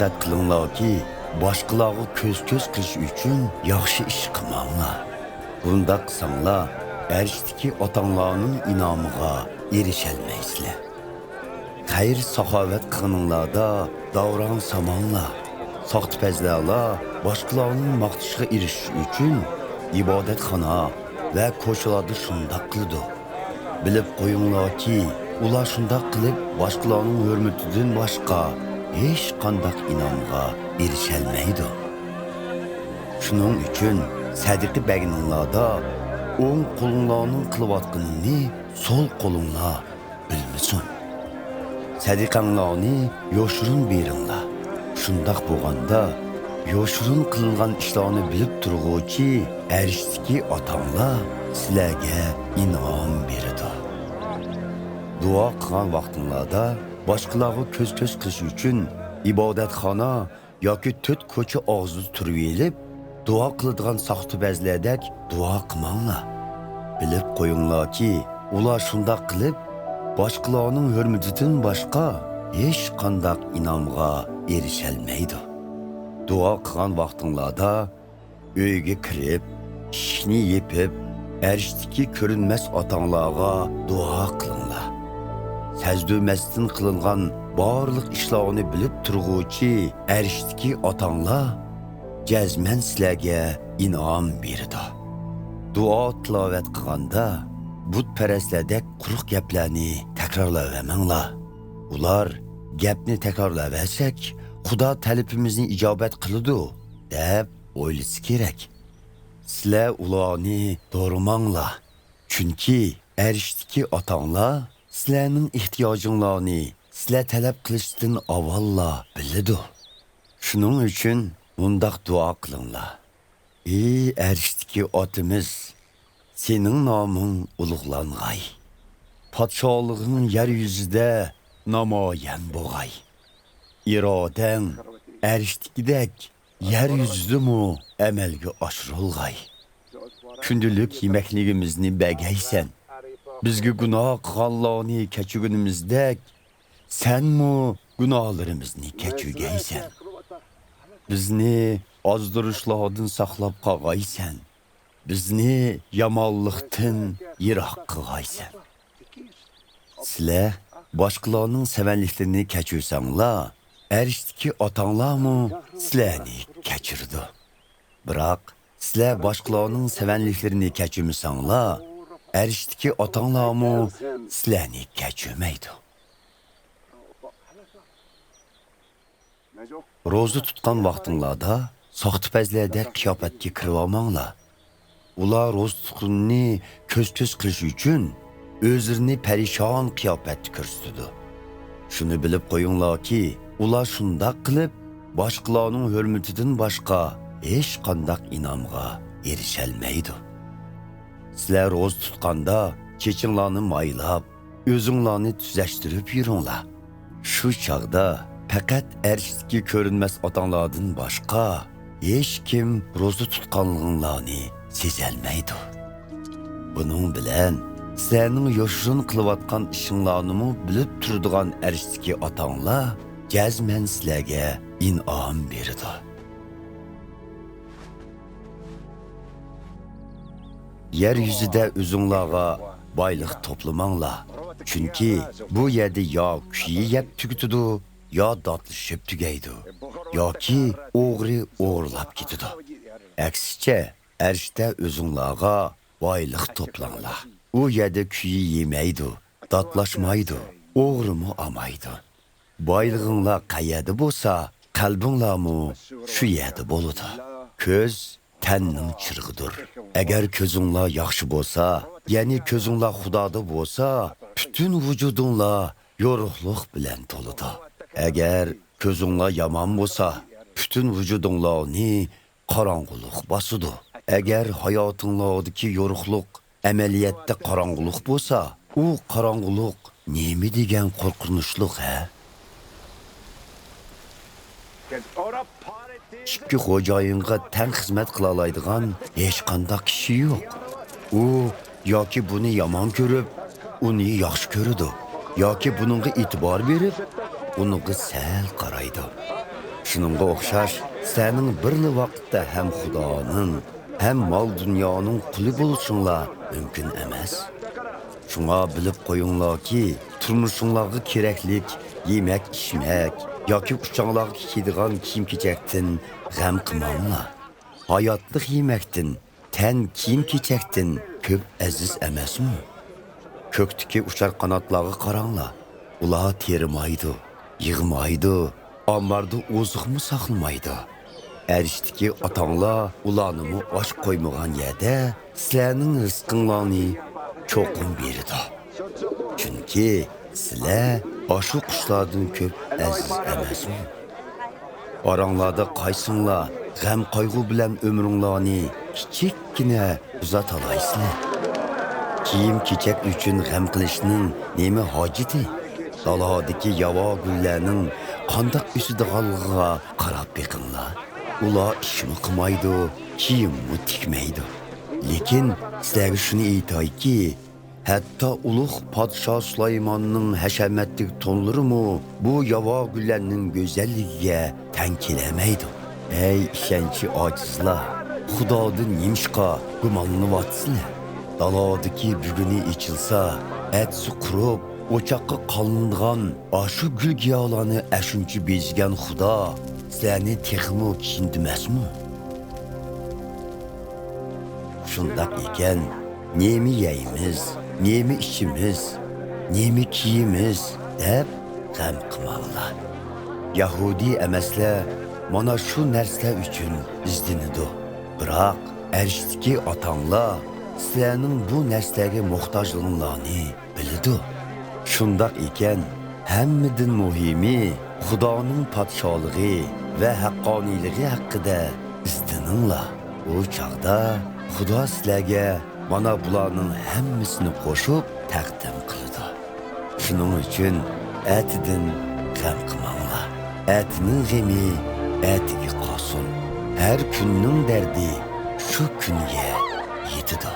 diqqət qılınlar ki, başqalarga köz-köz qilish uchun yaxshi ish qilmanglar. Bunda qilsanglar, ərshdiki otanglarning inomiga erishalmaysizlar. Xayr saxovat qilinglarda davron samanglar. Soxtipazlarlar başqalarning maqtishiga erishish uchun ibodatxona va ko'chalarda shundoq qiladi. Bilib qo'yinglarki, ular shundoq qilib boshqalarning hurmatidan boshqa hech qanday inomga erishalmaydi. Shuning uchun sadiqa berganinglarda o'ng qo'linglarning qilayotganini so'l qo'linglar bilmasin. Sadiqanglarni yoshirin beringlar. Shundoq bo'lganda yoshirin qilingan ishlarni bilib turg'uvchi arishdiki otanglar sizlarga inom beradi. Duo qilgan vaqtinglarda boshqalarga ko'z-ko'z qilish uchun ibodatxona yoki to'rt ko'cha og'zida turib elib, duo qiladigan soxtipazlardek duo qilmanglar. Bilib qo'yinglarki, ular shundoq qilib boshqalarning hurmatidan boshqa hech qanday inomga erishalmaydi. Duo qilgan vaqtinglarda uyga kirib, ishni yepib, arishdiki ko'rinmas otanglarga duo qilinglar. Sajda-mastin qilingan barliq ishlarni bilib turg'uvchi arishdiki otanglar jazman sizlarga inom beradi. Duo tilovat qilganda butparastlardek quruq gaplarni takrorlamanglar. Ular gapni takrorlaversak, Xudo talabimizni ijobat qiladi deb o'ylasa kerak. Sizlar ularni do'rimanglar. Chunki arishdiki otanglar sizlarning ehtiyojinglarni sizlar talab qilishdan avvalla biladi. Shuning uchun bundaq duo qilinglar. Ey arishdiki otimiz, sening noming ulug'lang'ay. Podsholig'ing yer yuzida namoyon bo'lg'ay. İrodang arishdikidek yer yuzidami amalga oshirilg'ay. Kundulik yemakligimizni bagaysan. Bizga gunoh qilganlarni kechirgunimizdek, senmi gunohlarimizni kechirgaysan. Bizni ozdirishlardan saqlab qolg'aysan. Bizni yomonlikdan yiroq qilg'aysan. Sizlar boshqalarning savanliklarini kechirsanglar, arishdiki otanglarmi sizlarni kechirdi. Biroq sizlar boshqalarning savanliklarini kechirmasanglar, arishdiki otanglarmi sizlarni kechirmaydi. Ro'za tutgan vaqtinglarda soxtipazlardek qiyofatga kirib olmanglar. Ular ro'za tutqunni ko'z-ko'z qilish uchun o'zlarini parishon qiyofatda ko'rsatadi. Shuni bilib qo'yinglarki, ular shundoq qilib boshqalarning hurmatidan boshqa hech qanday inomga erishalmaydi. Sizlar ro'za tutganda chechinglarni maylab, o'zinglarni tuzashtirib yuringlar. Shu chog'da faqat arishdiki ko'rinmas otanglardan boshqa hech kim ro'za tutganliginglarni sezalmaydi. Buning bilan sizlarning yoshirin qilayotgan ishinglarni bilib turadigan arishdiki otanglar jazman sizlarga inom beradi. Yer yuzida o'zinglarga boylik toplamanglar. Chunki bu yerda yo kuyi yeb tugitadi, yo dotlashib tugaydi, yoki o'g'ri o'g'irlab ketadi. Aksicha, arshda o'zinglarga boylik toplanglar. U yerda kuyi yemaydi, dotlashmaydi, o'g'rimi olmaydi. Boylig'inglar qayerda bo'lsa, qalbinglarmi shu yerda bo'ladi. Ko'z tanning chirg'idir. Agar ko'zinglar yaxshi bo'lsa, ya'ni ko'zinglar Xudoda bo'lsa, butun vujudinglar yorug'lik bilan to'ladi. Agar ko'zinglar yomon bo'lsa, butun vujudinglarni qorong'ulik bosadi. Agar hayotinglardagi yorug'lik amaliyotda qorong'ulik bo'lsa, u qorong'ulik nima degan qo'rqinchlik ha? Ikki xo'jayinga tang xizmat qila oladigan hech qanday kishi yo'q. U yoki buni yomon ko'rib, uni yaxshi ko'radi, yoki buningga e'tibor berib, uniga sal qaraydi. Şununğa oxşaş, sənin birli vaqtda həm Xudanın, həm mal dünyanın quli buluşunla mümkün emas. Şuna bilib qoyunlar ki, turmuşunlarga keraklik yemək, içmək, yoki uçanlarga kiydigan kiyim-kechakdan g'am qilmanglar. Hayotlıq yeməkdən, tən kiyim-kechakdan ko'p aziz emasmi? Ko'kdagi uchar qanotlarga qaranglar. Ular terimaydi, yig'maydi, ombarda o'ziqmi saqlamaydi. Arishdagi otanglar ularni osh qo'ymagan yerda sizlarning rizqinglarni cho'qim berdi. Chunki sizlar oshu qushlardan ko'p aziz emasmi? Oranglarda qaysinglar g'am qayg'u bilan umringlarni kichikkina uzatolaysizlar. Kiyim-kechak uchun g'am qilishning nima hojati? Daladagi yavo gullarning qandoq o'sidiganligiga qarab beqinglar. Ular ishmi qilmaydi, kiyimmi tikmaydi. Lekin sizlarga shuni aytayki, hatto ulug' podsho Sulaymonning hashamatli tonlarimi bu yavo gullarning go'zalligiga teng kelamaydi. Ey ishonchi ojizlar, Xudodan nimishqa gumonlanyapsizlar? Daladagi buguni ichilsa, atsi qurib, o'choqqa qolingan ashu gul giyolarni ashuncha bezgan Xudo sizlarni texmo kiyindimasmi? Shundaq ekan, nemi yeymiz, nemi ichimiz, nemi kiyimiz deb g'am qilmanglar. Yahudi emaslar mana shu narsalar uchun izlanadi. Biroq arishdagi otanglar sizlarning bu narsalarga muhtojliginglarni biladi. Shundaq ekan, hammadan muhimi Xudoning podshohligi va haqqoniyligi haqida izlaninglar. U chaqda Xudo sizlarga mana bularning hammasini qo'shib taqdim qiladi. Shuning uchun atidan g'am qilmanglar. Atining g'ami atiga qolsin. Har kunning dardi shu kunga yetadi.